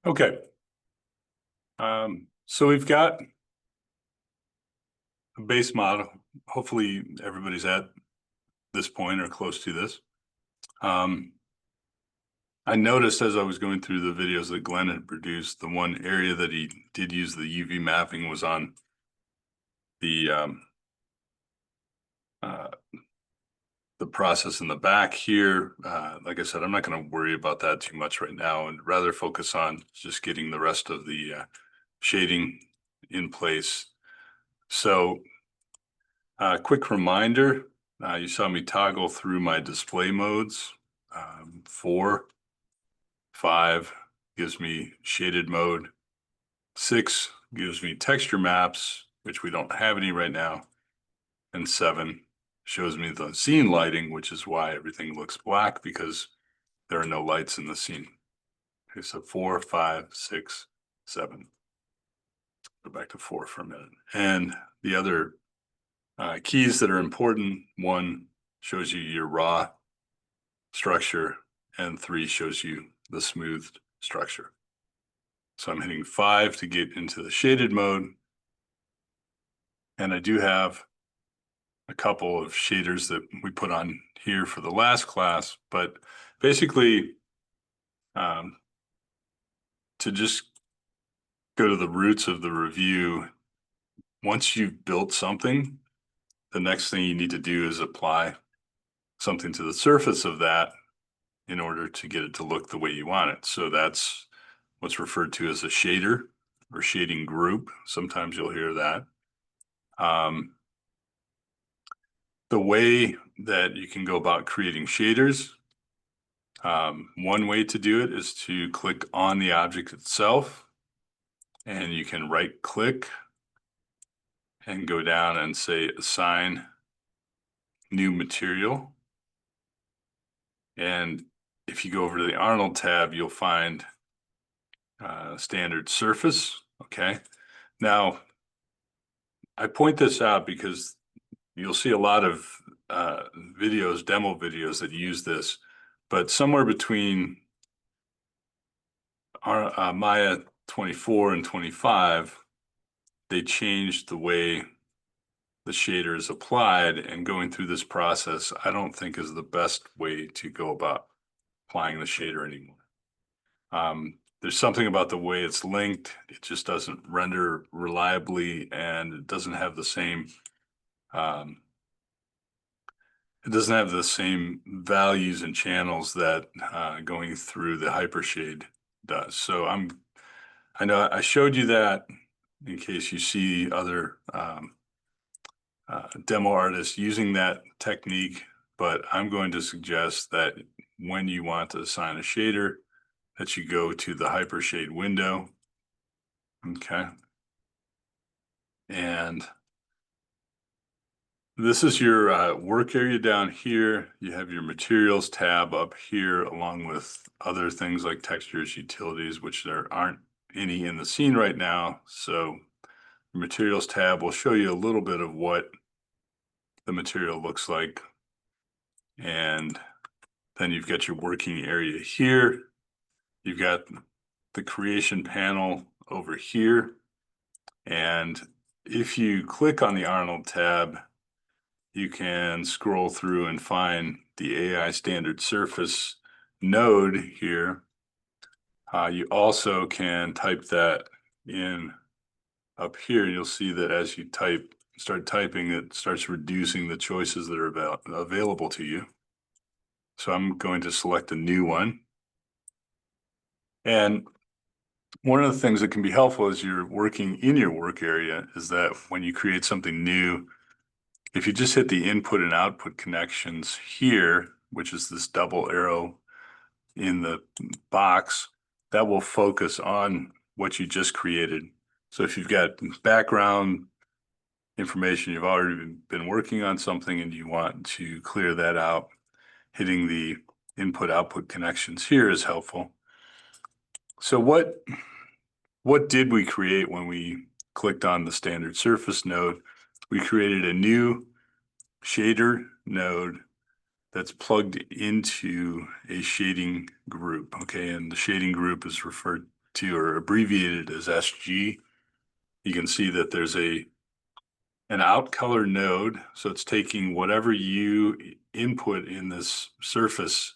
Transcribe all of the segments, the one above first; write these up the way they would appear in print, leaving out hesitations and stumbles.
Okay. So we've got a base model. Hopefully everybody's at this point or close to this. I noticed as I was going through the videos that Glenn had produced, the one area that he did use the UV mapping was on the process in the back here. Like I said, I'm not going to worry about that too much right now and rather focus on just getting the rest of the shading in place. So quick reminder, you saw me toggle through my display modes. 4, 5 gives me shaded mode. 6 gives me texture maps, which we don't have any right now. And 7 shows me the scene lighting, which is why everything looks black because there are no lights in the scene. Okay, so 4, 5, 6, 7. Go back to 4 for a minute. And the other keys that are important, 1 shows you your raw structure, and 3 shows you the smoothed structure. So I'm hitting 5 to get into the shaded mode. And I do have a couple of shaders that we put on here for the last class, but basically to just go to the roots of the review, once you've built something, the next thing you need to do is apply something to the surface of that in order to get it to look the way you want it. So that's what's referred to as a shader or shading group. Sometimes you'll hear that. The way that you can go about creating shaders, one way to do it is to click on the object itself, and you can right click and go down and say assign new material. And if you go over to the Arnold tab, you'll find standard surface. Okay. Now, I point this out because you'll see a lot of videos, demo videos that use this, but somewhere between our Maya 24 and 25, they changed the way the shader is applied, and going through this process, I don't think is the best way to go about applying the shader anymore. There's something about the way it's linked. It just doesn't render reliably, and it doesn't have the same values and channels that going through the hypershade does. So I know I showed you that in case you see other demo artists using that technique, but I'm going to suggest that when you want to assign a shader, that you go to the hypershade window. Okay. And this is your work area down here. You have your materials tab up here, along with other things like textures, utilities, which there aren't any in the scene right now. So the materials tab will show you a little bit of what the material looks like. And then you've got your working area here. You've got the creation panel over here. And if you click on the Arnold tab, you can scroll through and find the aiStandardSurface node here. You also can type that in up here. You'll see that as you start typing, it starts reducing the choices that are available to you. So I'm going to select a new one. And one of the things that can be helpful as you're working in your work area is that when you create something new, if you just hit the input and output connections here, which is this double arrow in the box, that will focus on what you just created. So if you've got background information, you've already been working on something and you want to clear that out, hitting the input output connections here is helpful. So what did we create when we clicked on the standard surface node? We created a new shader node that's plugged into a shading group. Okay, and the shading group is referred to, or abbreviated as SG, you can see that there's an out color node. So it's taking whatever you input in this surface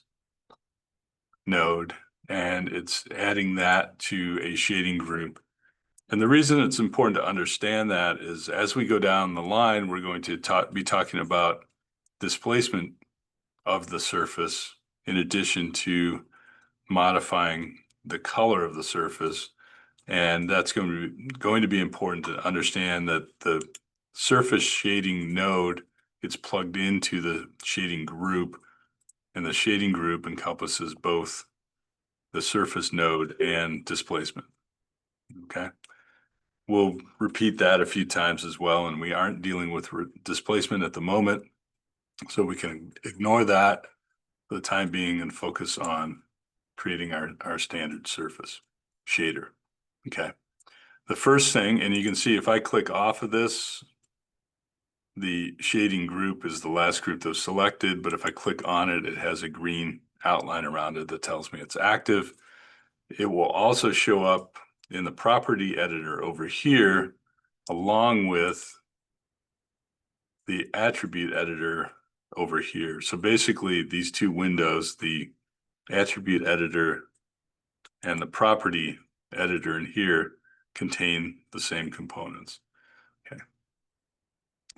node and it's adding that to a shading group. And the reason it's important to understand that is as we go down the line, we're going to be talking about displacement of the surface in addition to modifying the color of the surface. And that's going to be important to understand that the surface shading node gets plugged into the shading group, and the shading group encompasses both the surface node and displacement. Okay. We'll repeat that a few times as well, and we aren't dealing with displacement at the moment, so we can ignore that for the time being and focus on creating our standard surface shader. Okay. The first thing, and you can see if I click off of this, the shading group is the last group that was selected, but if I click on it, it has a green outline around it that tells me it's active. It will also show up in the property editor over here, along with the attribute editor over here. So basically these two windows, the attribute editor and the property editor in here, contain the same components. Okay.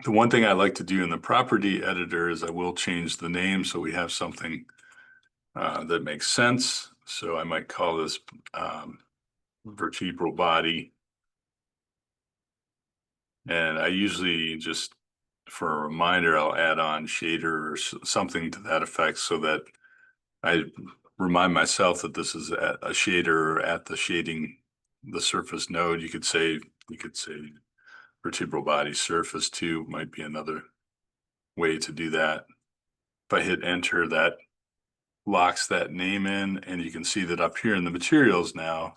The one thing I like to do in the property editor is I will change the name so we have something that makes sense. So I might call this vertebral body. And I usually just, for a reminder, I'll add on shader or something to that effect so that I remind myself that this is a shader at the shading, the surface node. You could say vertebral body surface 2 might be another way to do that. If I hit enter, that locks that name in, and you can see that up here in the materials now,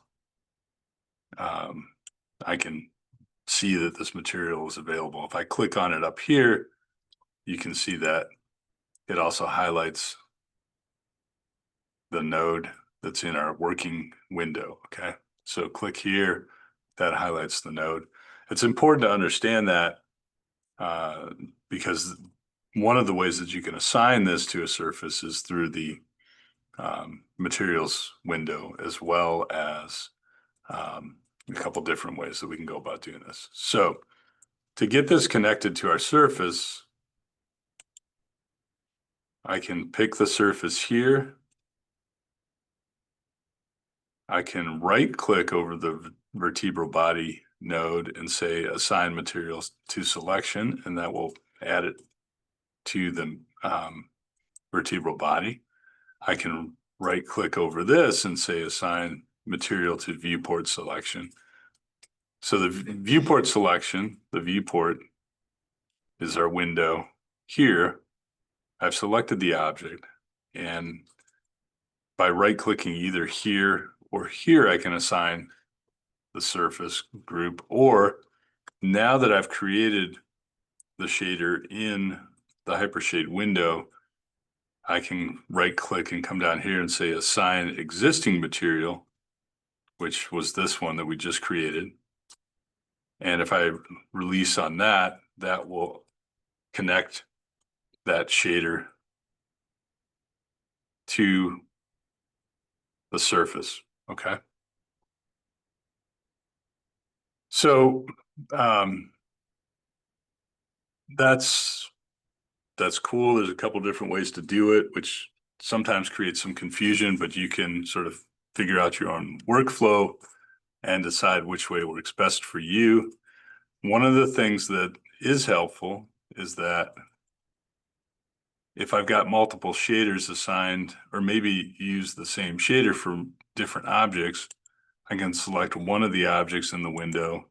I can see that this material is available. If I click on it up here, you can see that it also highlights the node that's in our working window. Okay, so click here, that highlights the node. It's important to understand that because one of the ways that you can assign this to a surface is through the materials window, as well as a couple different ways that we can go about doing this. So to get this connected to our surface, I can pick the surface here. I can right click over the vertebral body node and say assign materials to selection, and that will add it to the vertebral body. I can right click over this and say assign material to viewport selection. So the viewport selection, the viewport is our window here. I've selected the object, and by right clicking either here or here, I can assign the surface group. Or now that I've created the shader in the Hypershade window, I can right click and come down here and say assign existing material, which was this one that we just created. And if I release on that, that will connect that shader to the surface. Okay. So that's cool. There's a couple different ways to do it, which sometimes creates some confusion, but you can sort of figure out your own workflow and decide which way works best for you. One of the things that is helpful is that if I've got multiple shaders assigned, or maybe use the same shader for different objects, I can select one of the objects in the window,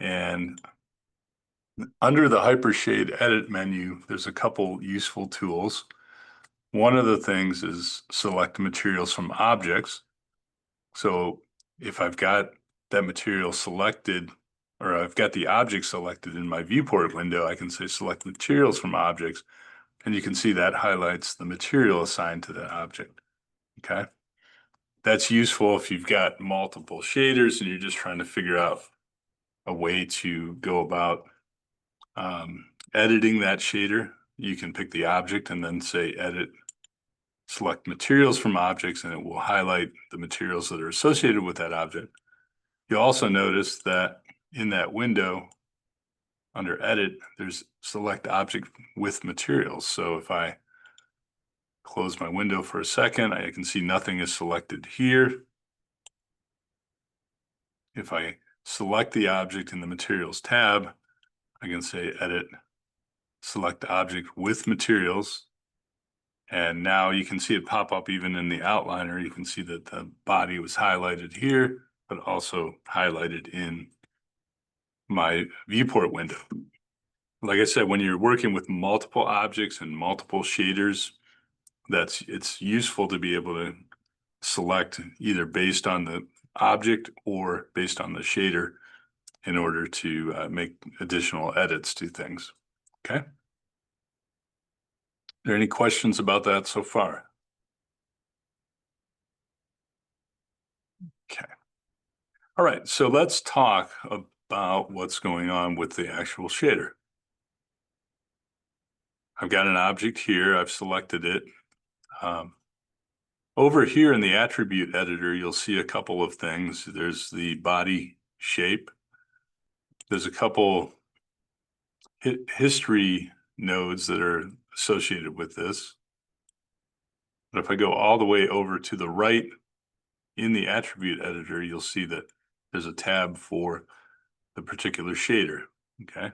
and under the Hypershade edit menu, there's a couple useful tools. One of the things is select materials from objects. So if I've got that material selected, or I've got the object selected in my viewport window, I can say select materials from objects, and you can see that highlights the material assigned to that object. Okay. That's useful if you've got multiple shaders and you're just trying to figure out a way to go about editing that shader. You can pick the object and then say edit, select materials from objects, and it will highlight the materials that are associated with that object. You'll also notice that in that window under edit, there's select object with materials. So if I close my window for a second, I can see nothing is selected here. If I select the object in the materials tab, I can say edit, select object with materials. And now you can see it pop up even in the outliner. You can see that the body was highlighted here, but also highlighted in my viewport window. Like I said, when you're working with multiple objects and multiple shaders, it's useful to be able to select either based on the object or based on the shader in order to make additional edits to things. Okay. Are there any questions about that so far? Okay. All right, so let's talk about what's going on with the actual shader. I've got an object here, I've selected it. Over here in the attribute editor, you'll see a couple of things. There's the body shape. There's a couple history nodes that are associated with this. But if I go all the way over to the right in the attribute editor, you'll see that there's a tab for the particular shader, okay?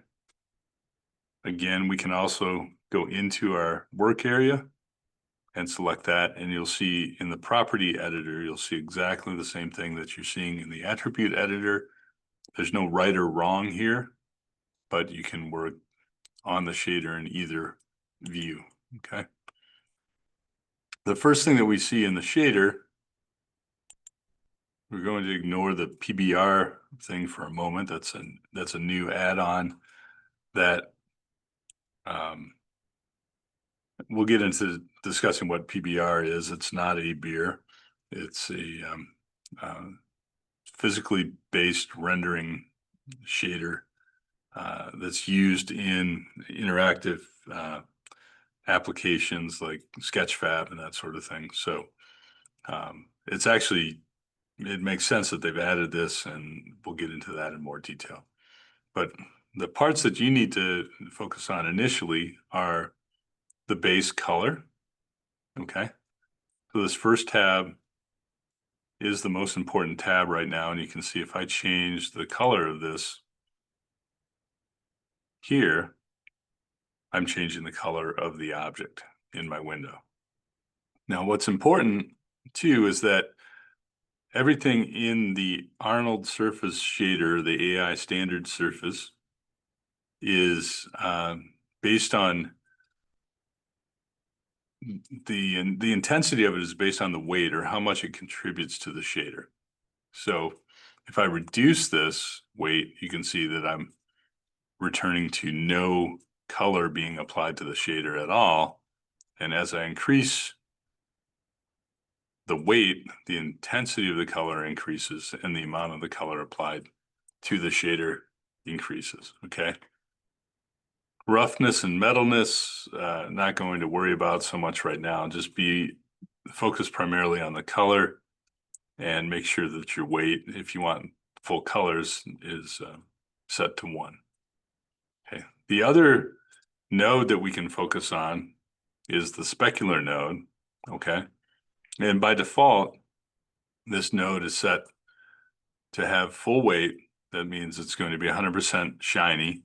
Again, we can also go into our work area and select that, and you'll see in the property editor, you'll see exactly the same thing that you're seeing in the attribute editor. There's no right or wrong here, but you can work on the shader in either view, okay? The first thing that we see in the shader, we're going to ignore the PBR thing for a moment. That's a new add-on that we'll get into discussing what PBR is. It's not a beer. It's a physically based rendering shader that's used in interactive applications like Sketchfab and that sort of thing. So it's actually, it makes sense that they've added this, and we'll get into that in more detail. But the parts that you need to focus on initially are the base color, okay? So this first tab is the most important tab right now, and you can see if I change the color of this here, I'm changing the color of the object in my window. Now, what's important too is that everything in the Arnold surface shader, the aiStandardSurface, is based on the intensity of it is based on the weight or how much it contributes to the shader. So if I reduce this weight, you can see that I'm returning to no color being applied to the shader at all. And as I increase the weight, the intensity of the color increases and the amount of the color applied to the shader increases, okay? Roughness and metalness, not going to worry about so much right now. Just be focused primarily on the color and make sure that your weight, if you want full colors, is set to 1. Okay. The other node that we can focus on is the specular node, okay? And by default, this node is set to have full weight. That means it's going to be 100% shiny.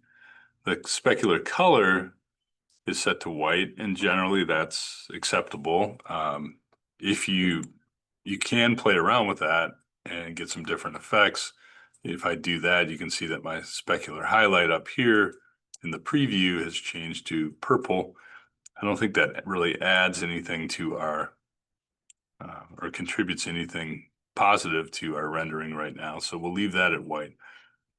The specular color is set to white, and generally that's acceptable. If you can play around with that and get some different effects. If I do that, you can see that my specular highlight up here in the preview has changed to purple. I don't think that really adds anything to our or contributes anything positive to our rendering right now. So we'll leave that at white.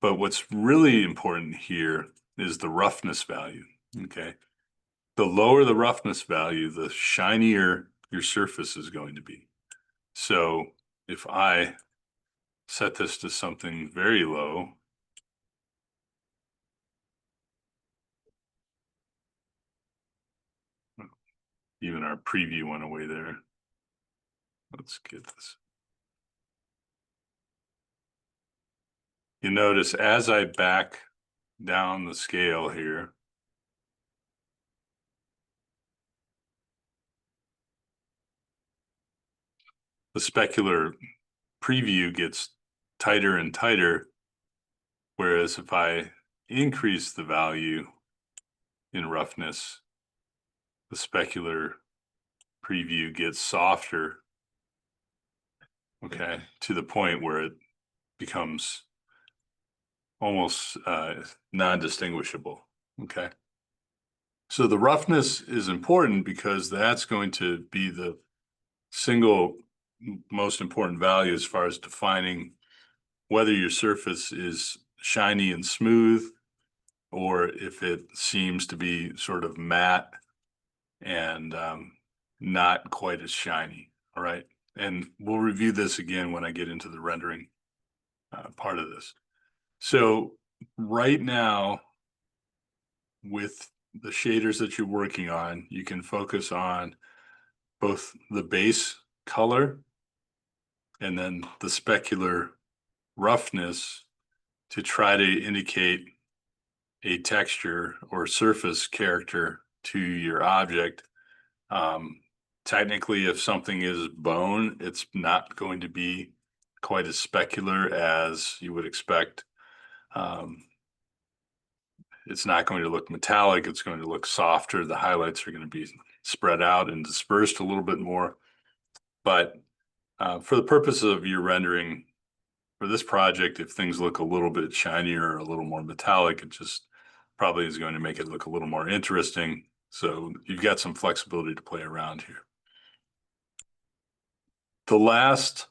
But what's really important here is the roughness value, okay? The lower the roughness value, the shinier your surface is going to be. So if I set this to something very low, even our preview went away there. Let's get this. You notice as I back down the scale here, the specular preview gets tighter and tighter, whereas if I increase the value in roughness, the specular preview gets softer, okay, to the point where it becomes almost non-distinguishable, okay? So the roughness is important because that's going to be the single most important value as far as defining whether your surface is shiny and smooth or if it seems to be sort of matte and not quite as shiny, all right? And we'll review this again when I get into the rendering part of this. So right now, with the shaders that you're working on, you can focus on both the base color and then the specular roughness to try to indicate a texture or surface character to your object. Technically, if something is bone, it's not going to be quite as specular as you would expect. It's not going to look metallic. It's going to look softer. The highlights are going to be spread out and dispersed a little bit more. But for the purpose of your rendering for this project, if things look a little bit shinier or a little more metallic, it just probably is going to make it look a little more interesting. So you've got some flexibility to play around here. The last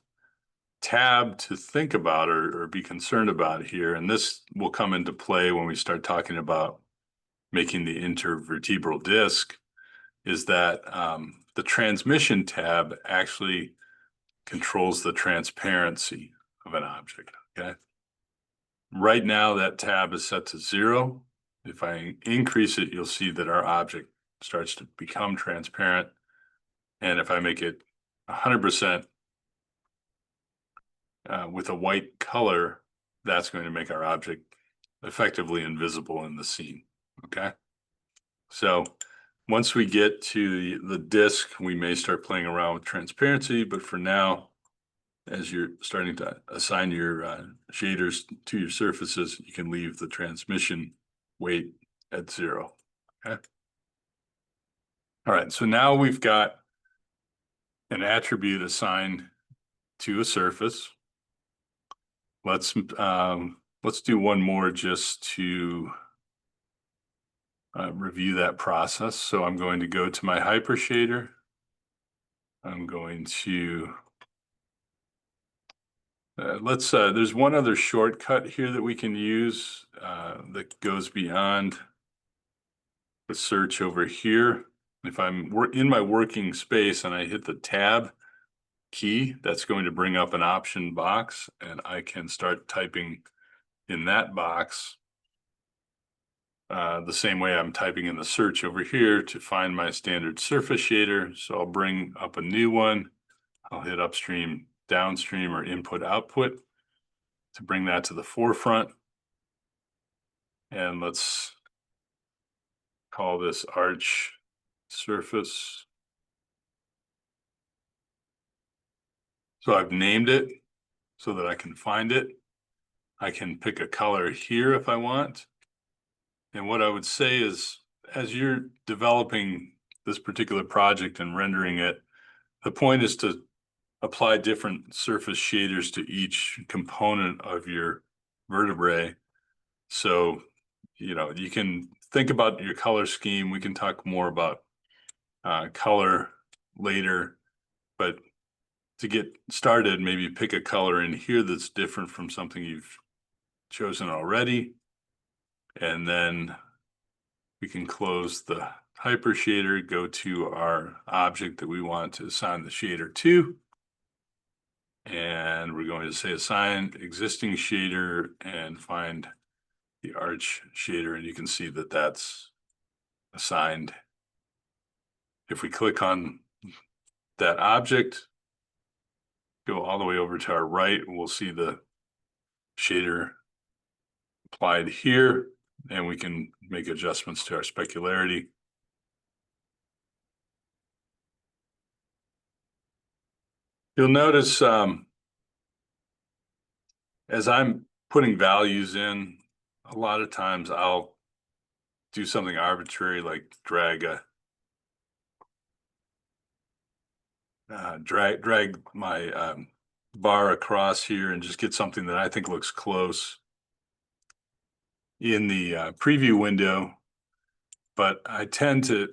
tab to think about or be concerned about here, and this will come into play when we start talking about making the intervertebral disc, is that the transmission tab actually controls the transparency of an object, okay? Right now, that tab is set to 0. If I increase it, you'll see that our object starts to become transparent. And if I make it 100% with a white color, that's going to make our object effectively invisible in the scene, okay? So once we get to the disc, we may start playing around with transparency, but for now, as you're starting to assign your shaders to your surfaces, you can leave the transmission weight at 0, okay? All right, so now we've got an attribute assigned to a surface. Let's do one more just to review that process. So I'm going to go to my hyper shader. I'm going to there's one other shortcut here that we can use that goes beyond the search over here. If I'm in my working space and I hit the tab key, that's going to bring up an option box, and I can start typing in that box the same way I'm typing in the search over here to find my standard surface shader. So I'll bring up a new one. I'll hit upstream, downstream, or input output to bring that to the forefront. And let's call this arch surface. So I've named it so that I can find it. I can pick a color here if I want. And what I would say is, as you're developing this particular project and rendering it, the point is to apply different surface shaders to each component of your vertebrae. So, you know, you can think about your color scheme. We can talk more about color later, but to get started, maybe pick a color in here that's different from something you've chosen already. And then we can close the hyper shader, go to our object that we want to assign the shader to. And we're going to say assign existing shader and find the arch shader, and you can see that that's assigned. If we click on that object, go all the way over to our right, we'll see the shader applied here, and we can make adjustments to our specularity. You'll notice as I'm putting values in, a lot of times I'll do something arbitrary like drag my bar across here and just get something that I think looks close in the preview window. But I tend to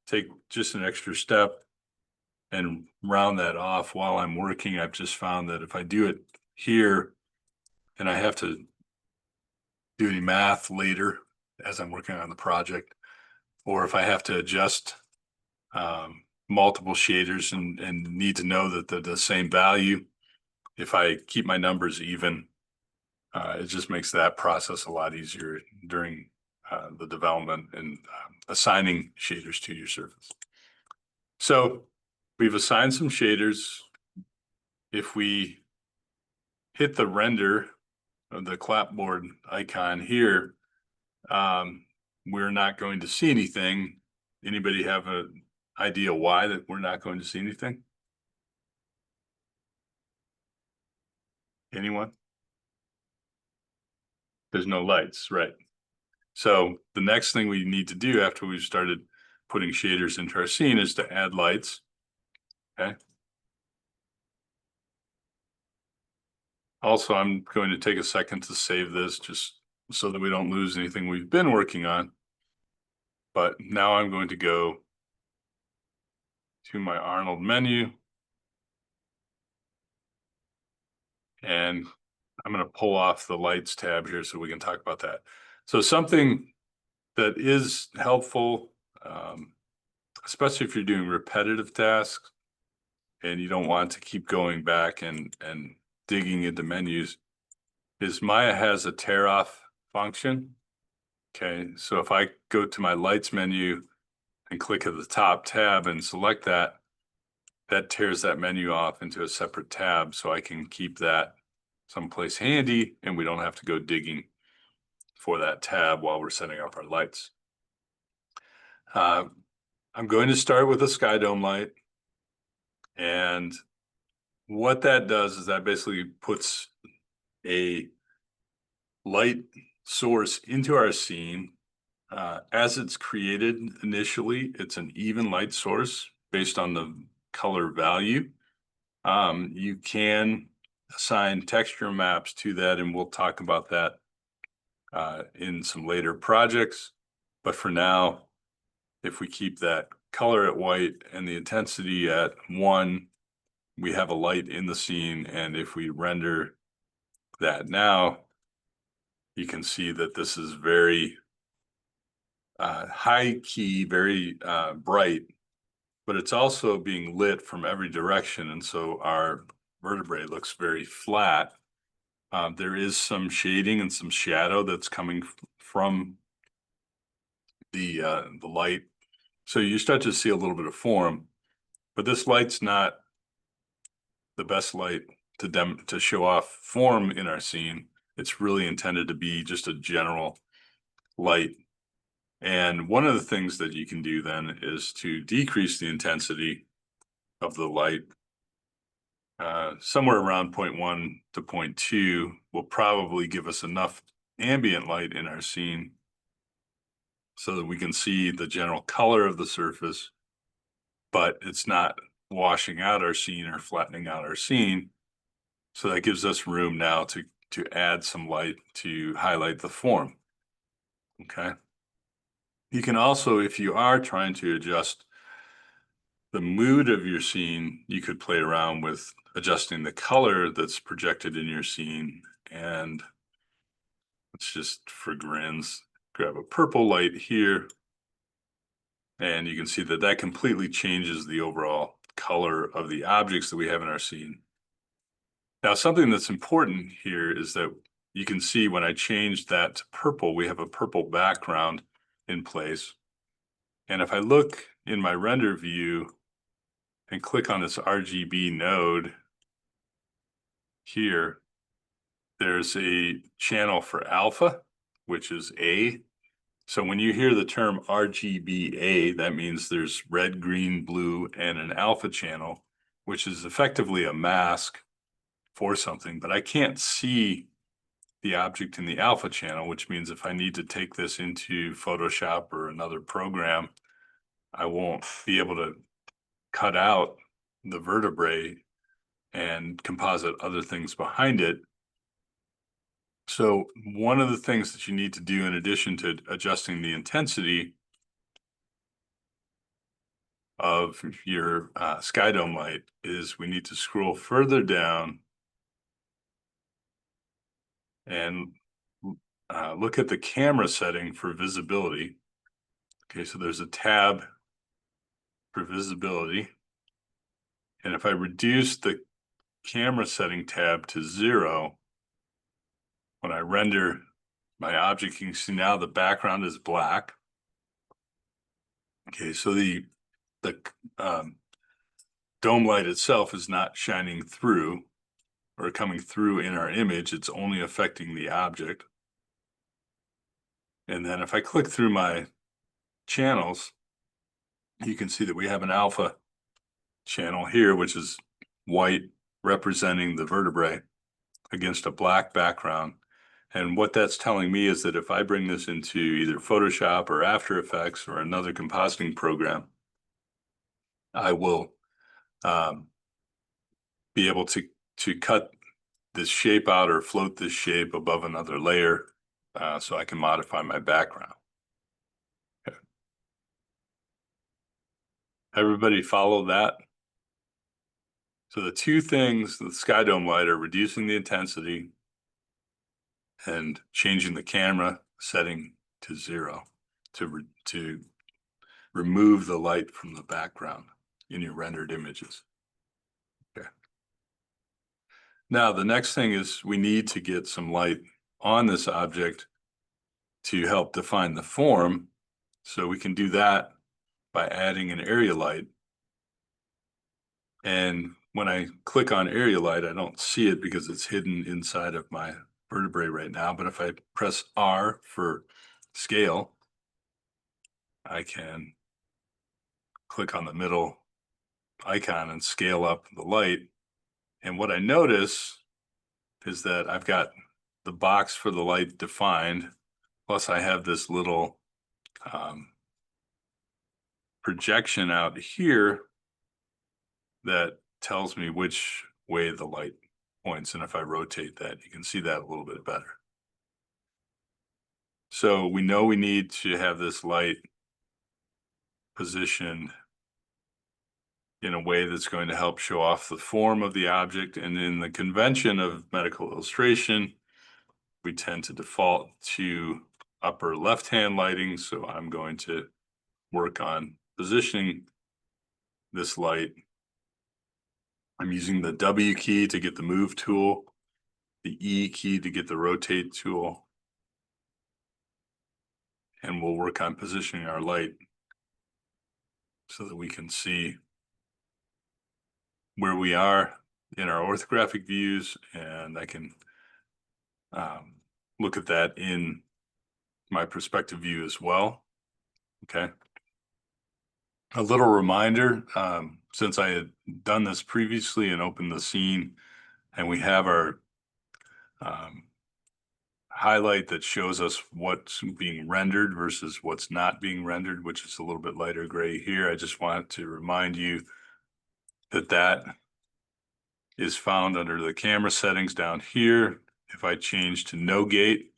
take just an extra step and round that off while I'm working. I've just found that if I do it here and I have to do any math later as I'm working on the project, or if I have to adjust multiple shaders and need to know that they're the same value, if I keep my numbers even, it just makes that process a lot easier during the development and assigning shaders to your surface. So we've assigned some shaders. If we hit the render of the clapboard icon here, we're not going to see anything. Anybody have an idea why that we're not going to see anything? Anyone? There's no lights, right? So the next thing we need to do after we've started putting shaders into our scene is to add lights. Okay. Also, I'm going to take a second to save this just so that we don't lose anything we've been working on. But now I'm going to go to my Arnold menu, and I'm going to pull off the lights tab here so we can talk about that. So something that is helpful, especially if you're doing repetitive tasks and you don't want to keep going back and digging into menus, is Maya has a tear off function. Okay, so if I go to my lights menu and click at the top tab and select that, that tears that menu off into a separate tab, so I can keep that someplace handy and we don't have to go digging for that tab while we're setting up our lights. I'm going to start with a sky dome light, and what that does is that basically puts a light source into our scene. As it's created initially, it's an even light source based on the color value. You can assign texture maps to that, and we'll talk about that in some later projects. But for now, if we keep that color at white and the intensity at 1, we have a light in the scene. And if we render that now, you can see that this is very high key, very bright, but it's also being lit from every direction. And so our vertebrae looks very flat. There is some shading and some shadow that's coming from the light. So you start to see a little bit of form, but this light's not the best light to show off form in our scene. It's really intended to be just a general light. And one of the things that you can do then is to decrease the intensity of the light. Somewhere around 0.1 to 0.2 will probably give us enough ambient light in our scene so that we can see the general color of the surface, but it's not washing out our scene or flattening out our scene. So that gives us room now to add some light to highlight the form. Okay. You can also, if you are trying to adjust the mood of your scene, you could play around with adjusting the color that's projected in your scene. And let's just, for grins, grab a purple light here. And you can see that that completely changes the overall color of the objects that we have in our scene. Now, something that's important here is that you can see when I changed that to purple, we have a purple background in place. And if I look in my render view and click on this RGB node here, there's a channel for alpha, which is A. So when you hear the term RGBA, that means there's red, green, blue, and an alpha channel, which is effectively a mask for something, but I can't see the object in the alpha channel, which means if I need to take this into Photoshop or another program, I won't be able to cut out the vertebrae and composite other things behind it. So one of the things that you need to do in addition to adjusting the intensity of your sky dome light is we need to scroll further down and look at the camera setting for visibility. Okay, so there's a tab for visibility. And if I reduce the camera setting tab to 0, when I render my object, you can see now the background is black. Okay, so the dome light itself is not shining through or coming through in our image. It's only affecting the object. And then if I click through my channels, you can see that we have an alpha channel here, which is white representing the vertebrae against a black background. And what that's telling me is that if I bring this into either Photoshop or After Effects or another compositing program, I will be able to cut this shape out or float this shape above another layer so I can modify my background. Okay. Everybody follow that? So the two things, the sky dome light, are reducing the intensity and changing the camera setting to 0 to remove the light from the background in your rendered images. Okay. Now, the next thing is we need to get some light on this object to help define the form. So we can do that by adding an area light. And when I click on area light, I don't see it because it's hidden inside of my vertebrae right now. But if I press R for scale, I can click on the middle icon and scale up the light. And what I notice is that I've got the box for the light defined, plus I have this little projection out here that tells me which way the light points. And if I rotate that, you can see that a little bit better. So we know we need to have this light positioned in a way that's going to help show off the form of the object. And in the convention of medical illustration, we tend to default to upper left-hand lighting. So I'm going to work on positioning this light. I'm using the W key to get the move tool, the E key to get the rotate tool, and we'll work on positioning our light so that we can see where we are in our orthographic views, and I can look at that in my perspective view as well. Okay. A little reminder, since I had done this previously and opened the scene, and we have our highlight that shows us what's being rendered versus what's not being rendered, which is a little bit lighter gray here. I just want to remind you that that is found under the camera settings down here. If I change to no gate,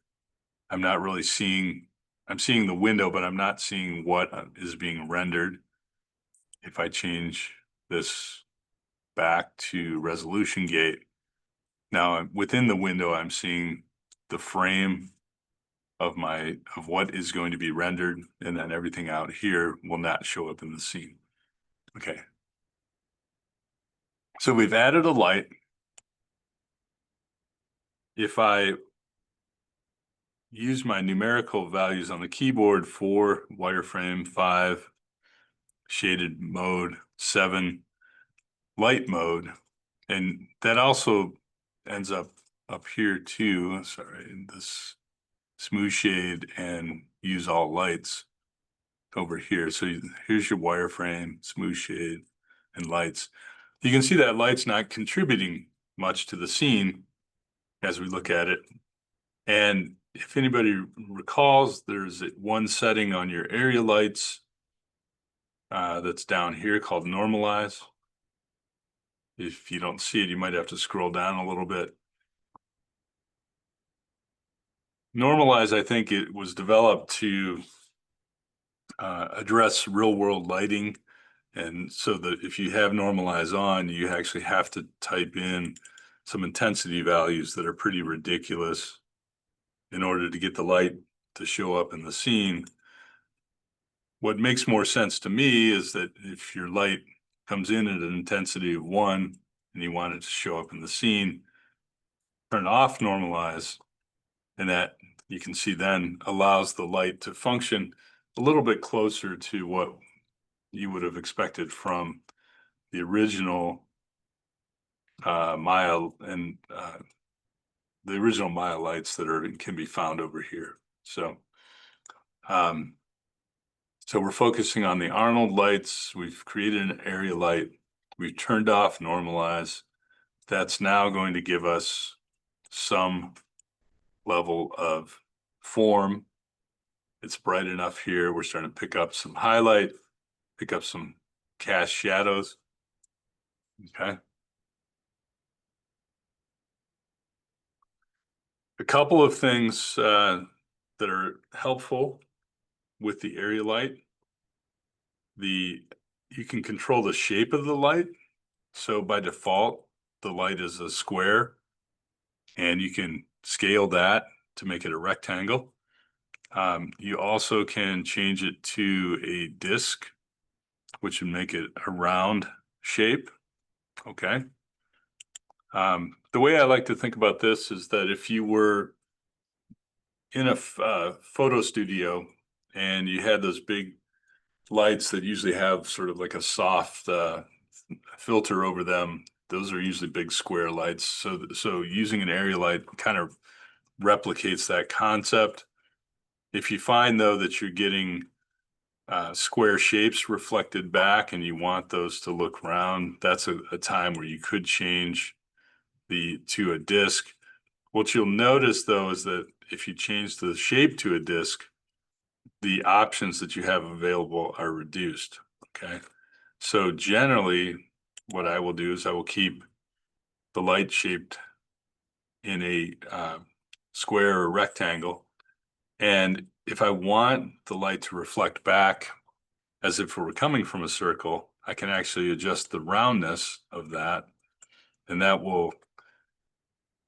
I'm not really seeing, I'm seeing the window, but I'm not seeing what is being rendered. If I change this back to resolution gate, now within the window, I'm seeing the frame of what is going to be rendered, and then everything out here will not show up in the scene. Okay. So we've added a light. if I use my numerical values on the keyboard, 4 wireframe, 5 shaded mode, 7 light mode, and that also ends up here too. Sorry, in this smooth shade and use all lights over here. So here's your wireframe, smooth shade, and lights. You can see that light's not contributing much to the scene as we look at it. And if anybody recalls, there's one setting on your area lights that's down here called normalize. If you don't see it, you might have to scroll down a little bit. Normalize, I think it was developed to address real world lighting. And so that if you have normalize on, you actually have to type in some intensity values that are pretty ridiculous in order to get the light to show up in the scene. What makes more sense to me is that if your light comes in at an intensity of 1 and you want it to show up in the scene, turn off normalize, and that you can see then allows the light to function a little bit closer to what you would have expected from the original Maya and the original Maya lights that can be found over here. So we're focusing on the Arnold lights. We've created an area light. We've turned off normalize. That's now going to give us some level of form. It's bright enough here. We're starting to pick up some highlight, pick up some cast shadows. Okay. A couple of things that are helpful with the area light. You can control the shape of the light. So by default, the light is a square, and you can scale that to make it a rectangle. You also can change it to a disc, which would make it a round shape. Okay. The way I like to think about this is that if you were in a photo studio and you had those big lights that usually have sort of like a soft filter over them, those are usually big square lights. So using an area light kind of replicates that concept. If you find though that you're getting square shapes reflected back and you want those to look round, that's a time where you could change to a disc. What you'll notice though is that if you change the shape to a disc, the options that you have available are reduced. Okay. So generally what I will do is I will keep the light shaped in a square or rectangle. And if I want the light to reflect back as if it were coming from a circle, I can actually adjust the roundness of that, and that will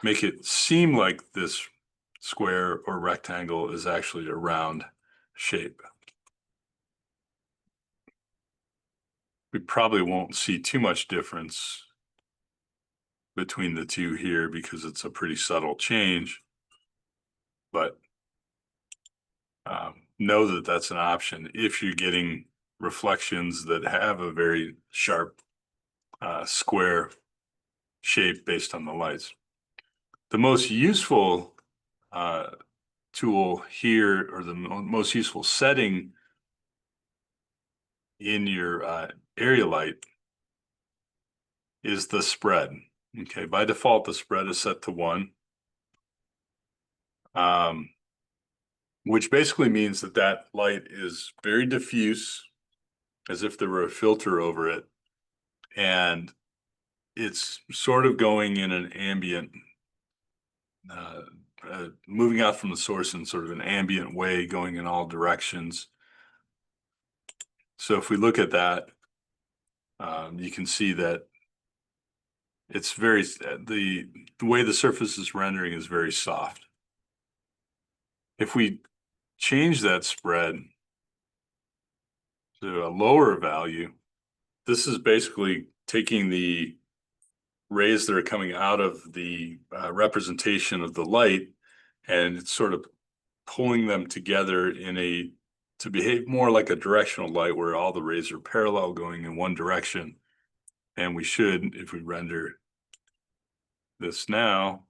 make it seem like this square or rectangle is actually a round shape. We probably won't see too much difference between the two here because it's a pretty subtle change, but know that that's an option if you're getting reflections that have a very sharp square shape based on the lights. The most useful tool here, or the most useful setting in your area light, is the spread. Okay, by default, the spread is set to 1, which basically means that that light is very diffuse, as if there were a filter over it, and it's sort of going in an ambient, moving out from the source in sort of an ambient way, going in all directions. So if we look at that, you can see that it's very, the way the surface is rendering is very soft. If we change that spread to a lower value, this is basically taking the rays that are coming out of the representation of the light, and it's sort of pulling them together to behave more like a directional light where all the rays are parallel going in one direction. And we should, if we render this now,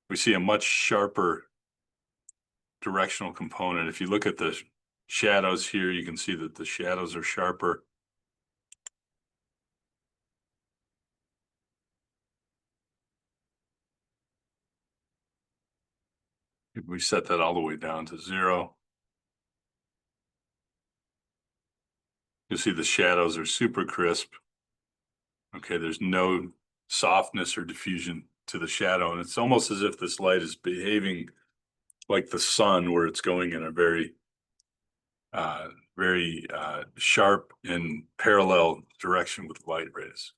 we see a much sharper directional component. If you look at the shadows here, you can see that the shadows are sharper. If we set that all the way down to 0, you'll see the shadows are super crisp. Okay, there's no softness or diffusion to the shadow, and it's almost as if this light is behaving like the sun, where it's going in a very sharp and parallel direction with light rays.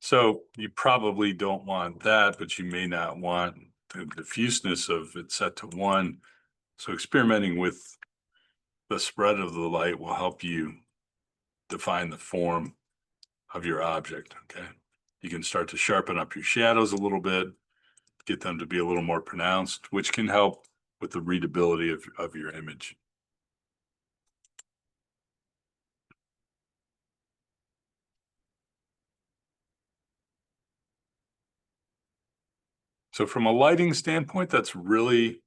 So you probably don't want that, but you may not want the diffuseness of it set to 1. So experimenting with the spread of the light will help you define the form of your object, okay? You can start to sharpen up your shadows a little bit, get them to be a little more pronounced, which can help with the readability of your image. So from a lighting standpoint, that's really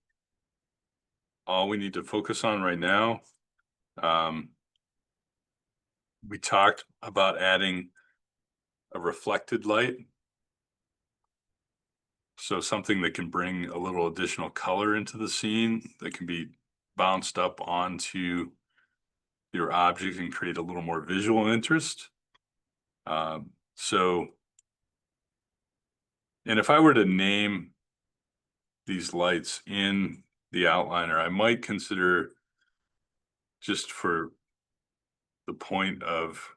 all we need to focus on right now. We talked about adding a reflected light. So something that can bring a little additional color into the scene that can be bounced up onto your object and create a little more visual interest. And if I were to name these lights in the outliner, I might consider, just for the point of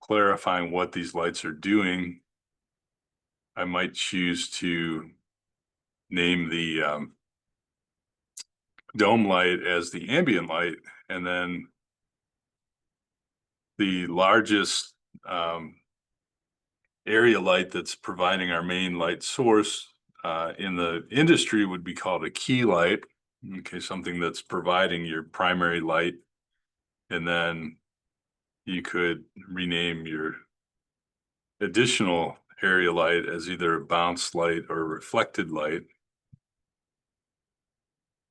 clarifying what these lights are doing, I might choose to name the dome light as the ambient light, and then the largest area light that's providing our main light source in the industry would be called a key light. Okay, something that's providing your primary light. And then you could rename your additional area light as either a bounce light or reflected light.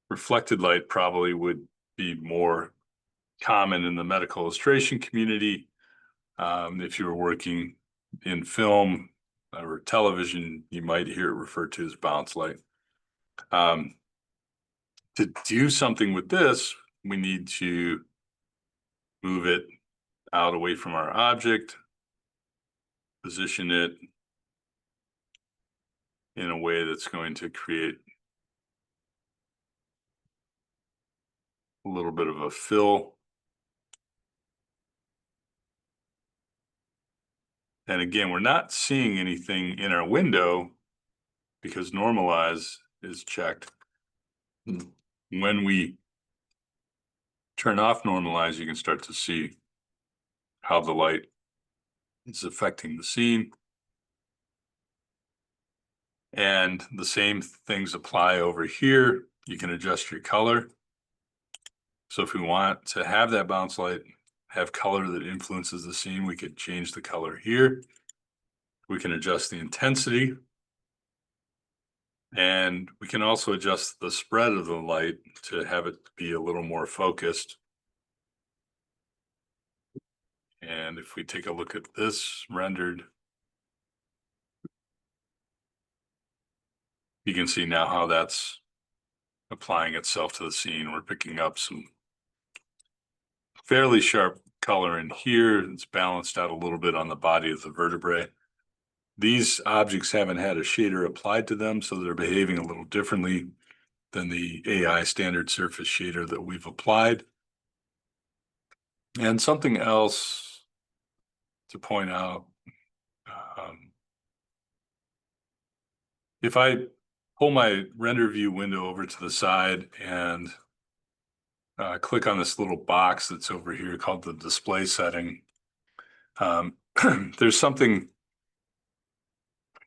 Reflected light probably would be more common in the medical illustration community. If you were working in film or television, you might hear it referred to as bounce light. To do something with this, we need to move it out away from our object, position it in a way that's going to create a little bit of a fill. And again, we're not seeing anything in our window because normalize is checked. When we turn off normalize, you can start to see how the light is affecting the scene. And the same things apply over here. You can adjust your color. So if we want to have that bounce light have color that influences the scene, we could change the color here. We can adjust the intensity. And we can also adjust the spread of the light to have it be a little more focused. And if we take a look at this rendered, you can see now how that's applying itself to the scene. We're picking up some fairly sharp color in here. It's balanced out a little bit on the body of the vertebrae. These objects haven't had a shader applied to them, so they're behaving a little differently than the AI standard surface shader that we've applied. And something else to point out, if I pull my render view window over to the side and click on this little box that's over here called the display setting. Um, there's something,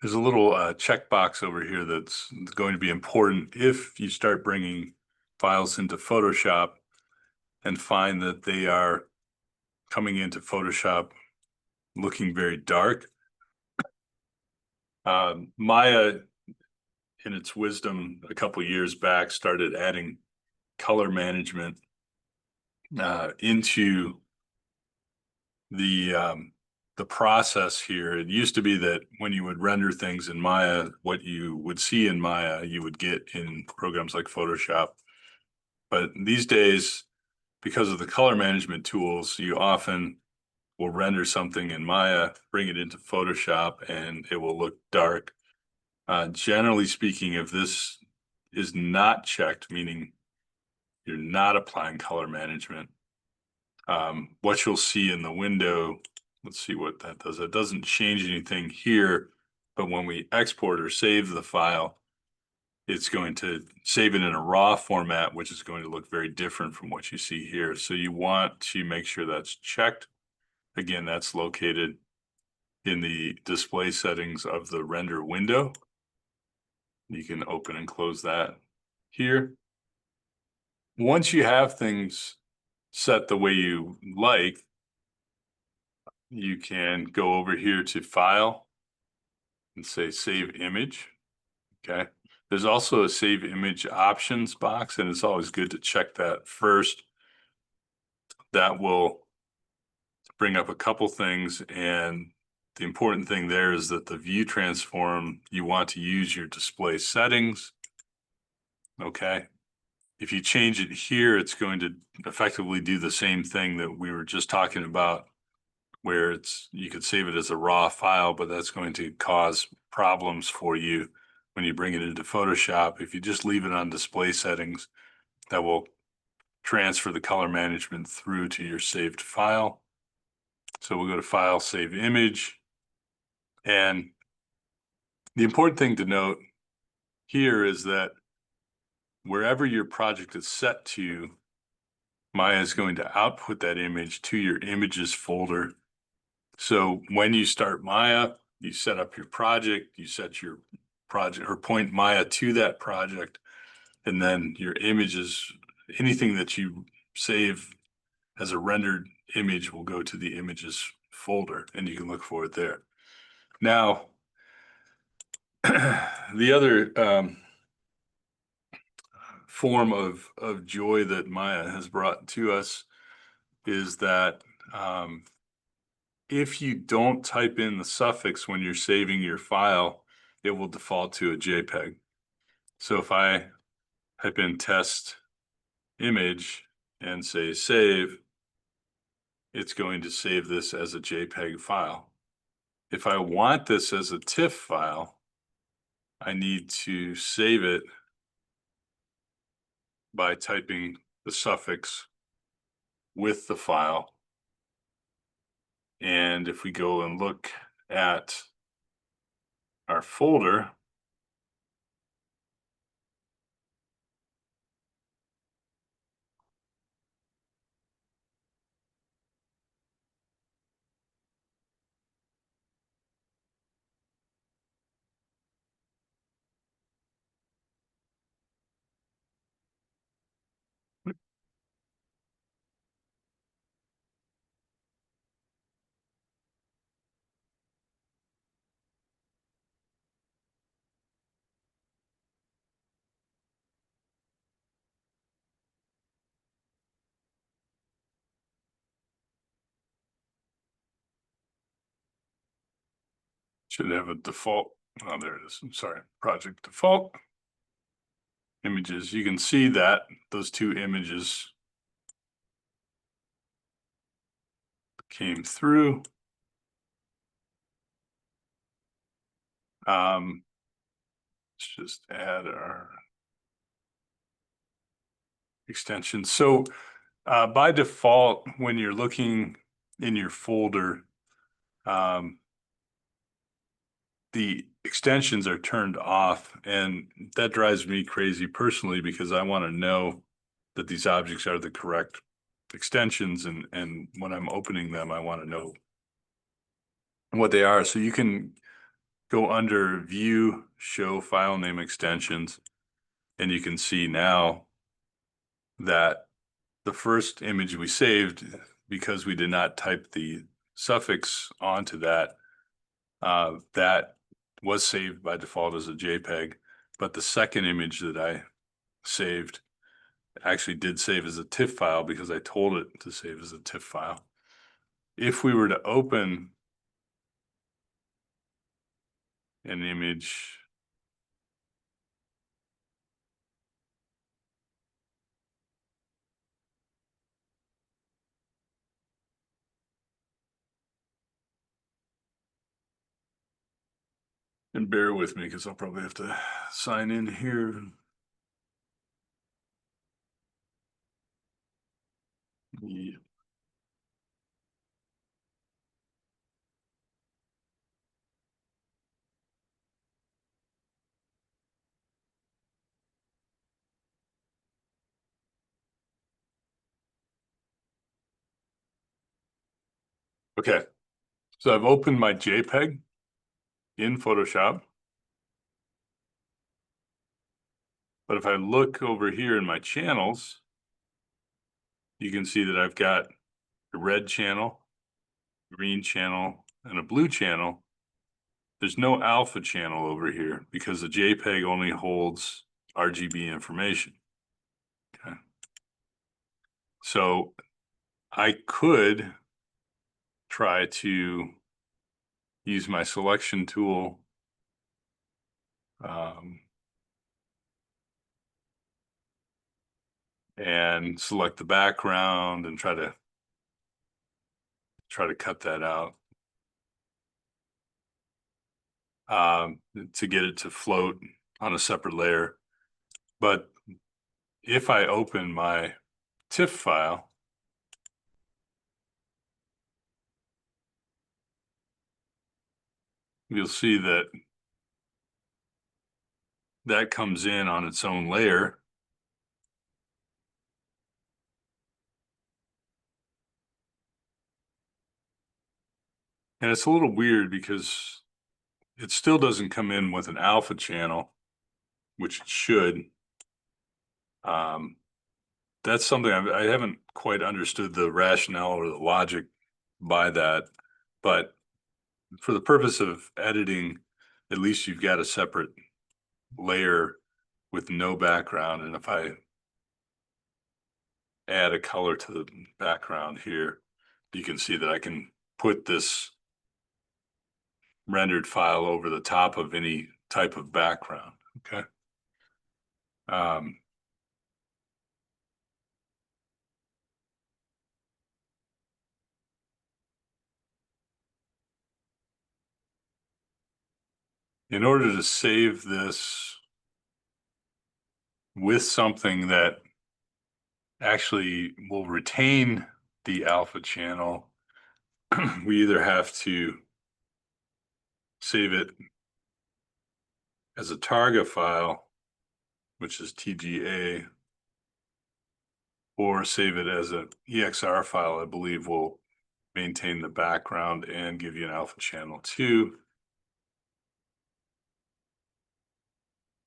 there's a little checkbox over here that's going to be important if you start bringing files into Photoshop and find that they are coming into Photoshop looking very dark. Maya, in its wisdom, a couple years back, started adding color management into the process here. It used to be that when you would render things in Maya, what you would see in Maya, you would get in programs like Photoshop. But these days, because of the color management tools, you often will render something in Maya, bring it into Photoshop, and it will look dark. Generally speaking, if this is not checked, meaning you're not applying color management, what you'll see in the window, let's see what that does. It doesn't change anything here, but when we export or save the file, it's going to save it in a raw format, which is going to look very different from what you see here. So you want to make sure that's checked. Again, that's located in the display settings of the render window. You can open and close that here. Once you have things set the way you like, you can go over here to File and say Save Image. Okay. There's also a Save Image Options box, and it's always good to check that first. That will bring up a couple things, and the important thing there is that the view transform, you want to use your display settings. Okay. If you change it here, it's going to effectively do the same thing that we were just talking about, where you could save it as a raw file, but that's going to cause problems for you when you bring it into Photoshop. If you just leave it on display settings, that will transfer the color management through to your saved file. So we'll go to File, Save Image. And the important thing to note here is that wherever your project is set to, Maya is going to output that image to your images folder. So when you start Maya, you set up your project, you set your project or point Maya to that project, and then your images, anything that you save as a rendered image will go to the images folder, and you can look for it there. Now, the other form of joy that Maya has brought to us is that if you don't type in the suffix when you're saving your file, it will default to a JPEG. So if I type in test image and say save, it's going to save this as a JPEG file. If I want this as a TIFF file, I need to save it by typing the suffix with the file. And if we go and look at our folder, should have a default. Oh, there it is. I'm sorry. Project default. Images. You can see that those two images came through. Let's just add our extension. So by default, when you're looking in your folder, the extensions are turned off, and that drives me crazy personally because I want to know that these objects are the correct extensions, and when I'm opening them, I want to know what they are. So you can go under View, Show File Name Extensions, and you can see now that the first image we saved, because we did not type the suffix onto that, that was saved by default as a JPEG. But the second image that I saved actually did save as a TIFF file because I told it to save as a TIFF file. If we were to open an image, and bear with me because I'll probably have to sign in here. Yeah. Okay, so I've opened my JPEG in Photoshop. But if I look over here in my channels, you can see that I've got a red channel, green channel, and a blue channel. There's no alpha channel over here because the JPEG only holds RGB information. Okay. So I could try to use my selection tool and select the background and try to cut that out to get it to float on a separate layer. But if I open my TIFF file, you'll see that that comes in on its own layer. And it's a little weird because it still doesn't come in with an alpha channel, which it should. That's something I haven't quite understood the rationale or the logic by that. But for the purpose of editing, at least you've got a separate layer with no background. And if I add a color to the background here, you can see that I can put this rendered file over the top of any type of background. Okay. In order to save this with something that actually will retain the alpha channel, we either have to save it as a targa file, which is TGA, or save it as an EXR file, I believe will maintain the background and give you an alpha channel too.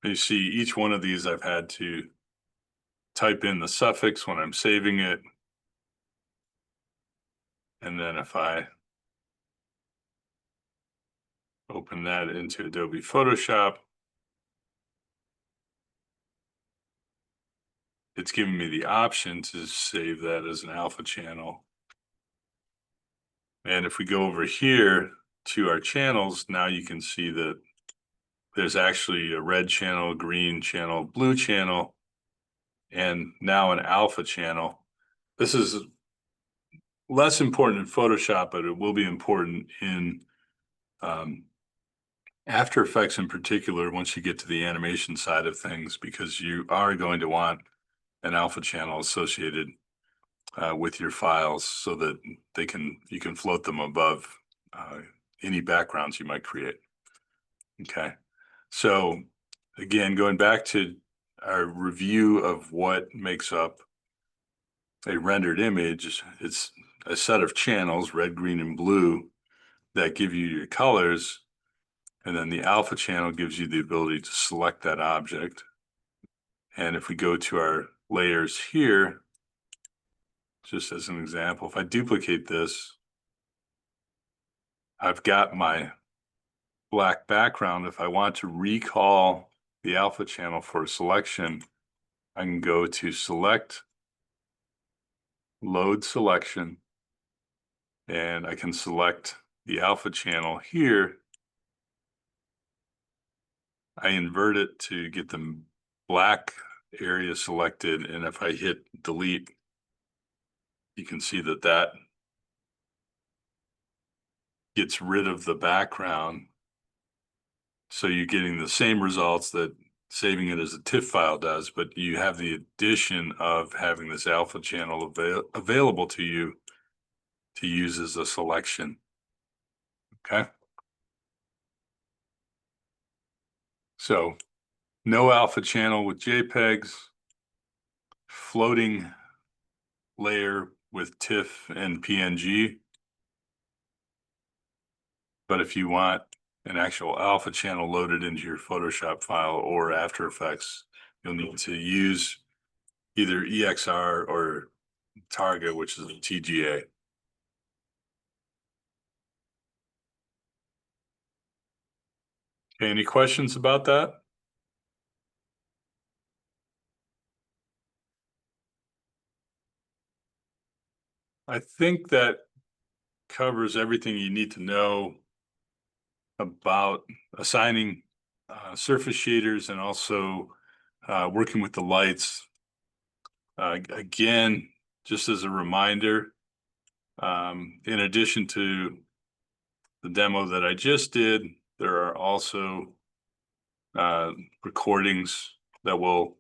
You see each one of these I've had to type in the suffix when I'm saving it. And then if I open that into Adobe Photoshop, it's giving me the option to save that as an alpha channel. And if we go over here to our channels, now you can see that there's actually a red channel, green channel, blue channel, and now an alpha channel. This is less important in Photoshop, but it will be important in After Effects in particular, once you get to the animation side of things, because you are going to want an alpha channel associated with your files so that you can float them above any backgrounds you might create. Okay, so again, going back to our review of what makes up a rendered image. It's a set of channels, red, green, and blue, that give you your colors. And then the alpha channel gives you the ability to select that object. And if we go to our layers here, just as an example, if I duplicate this, I've got my black background. If I want to recall the alpha channel for a selection, I can go to select, load selection, and I can select the alpha channel here. I invert it to get the black area selected, and if I hit delete, you can see that that gets rid of the background. So you're getting the same results that saving it as a TIFF file does, but you have the addition of having this alpha channel available to you to use as a selection. Okay. So no alpha channel with JPEGs, floating layer with TIFF and PNG. But if you want an actual alpha channel loaded into your Photoshop file or After Effects, you'll need to use either EXR or Target, which is a TGA. Okay, any questions about that? I think that covers everything you need to know about assigning surface shaders and also working with the lights. Again, just as a reminder, in addition to the demo that I just did, there are also recordings that will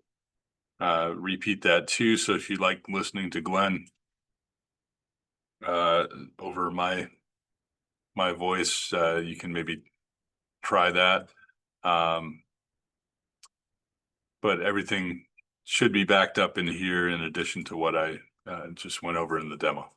repeat that too. So if you like listening to Glenn over my voice, you can maybe try that. But everything should be backed up in here in addition to what I just went over in the demo.